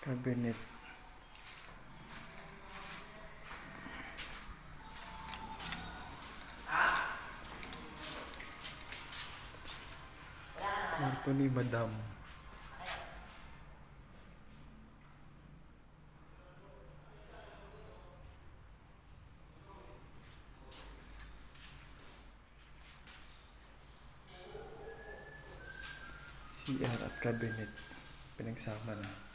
Cabinet. Kwarto ni Madam. CR at cabinet. Pinagsama na.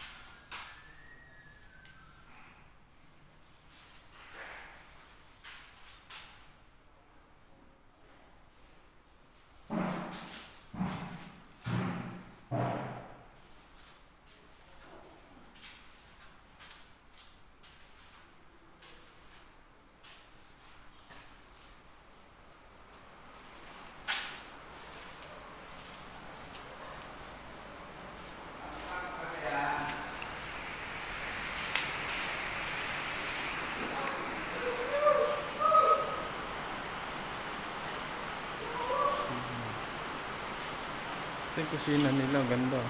Ito yung kusina nila, ganda.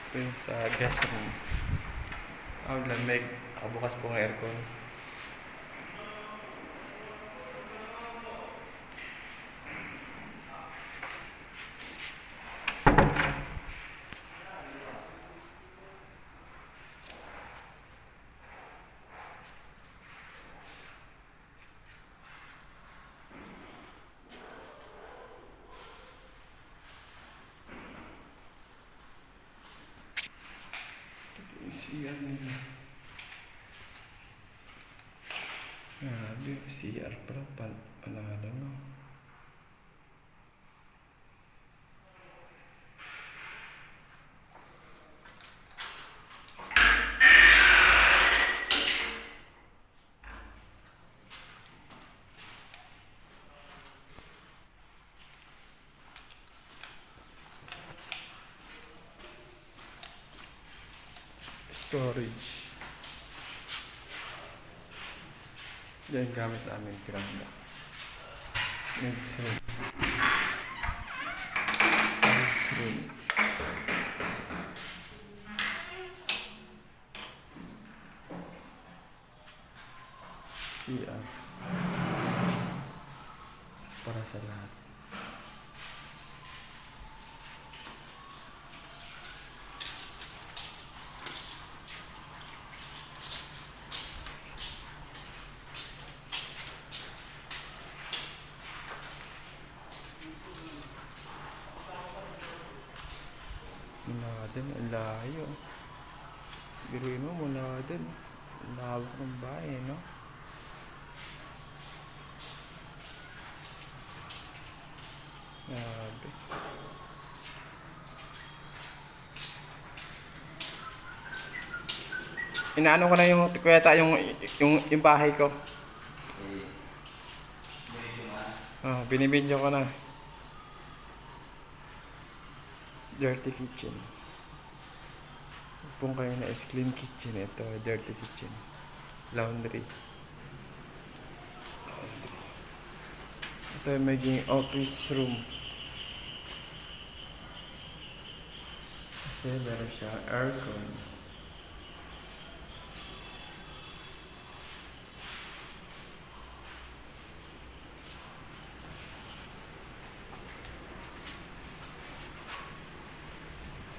Ito yung sa guest room. Ang lamig. Bukas po ng aircon. CR nila. Grabe, CR pala panalo no. Storage. Yan gamit namin kiranda. Next room. Next room. CR. Para sa lahat. Mula din, ang layo. Biruin mo, mula din. Ang lawak ng bahay, no? Grabe. Inaano ko na yung kuweta, yung bahay ko. Binibidyo ko na. Dirty kitchen. Kung kayo na is clean kitchen, ito dirty kitchen. Laundry. Ito yung maging office room. Kasi meron siya aircon.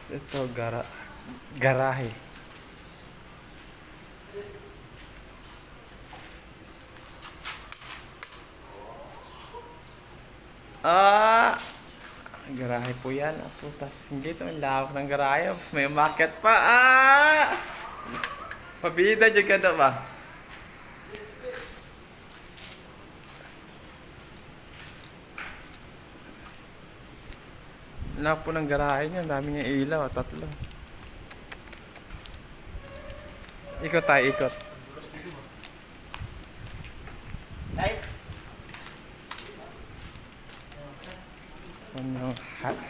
Ito garahe. Garahe po yan. Putas, hindi ito. Ang lawak ng garahe. May market pa. Pabida dyan ka na ba? Lawak po ng garahe niya. Ang dami niya ilaw. 3. Ikot tayo, ikot. ng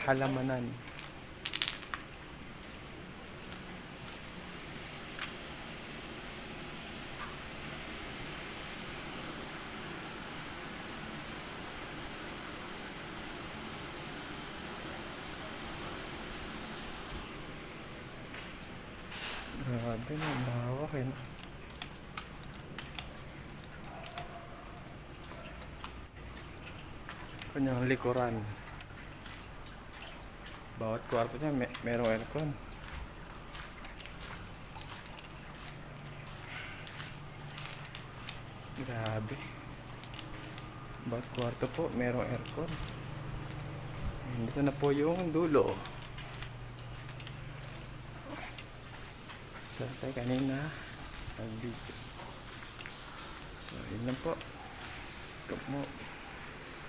halamanan. Grabe na, lawak eh. Kanyang likuran. Bawat kwarto niya merong aircon. Grabe. Bawat kwarto po merong aircon. Dito na po yung dulo. So, tayo kanina nag-video. So, yun lang po. Ito mo.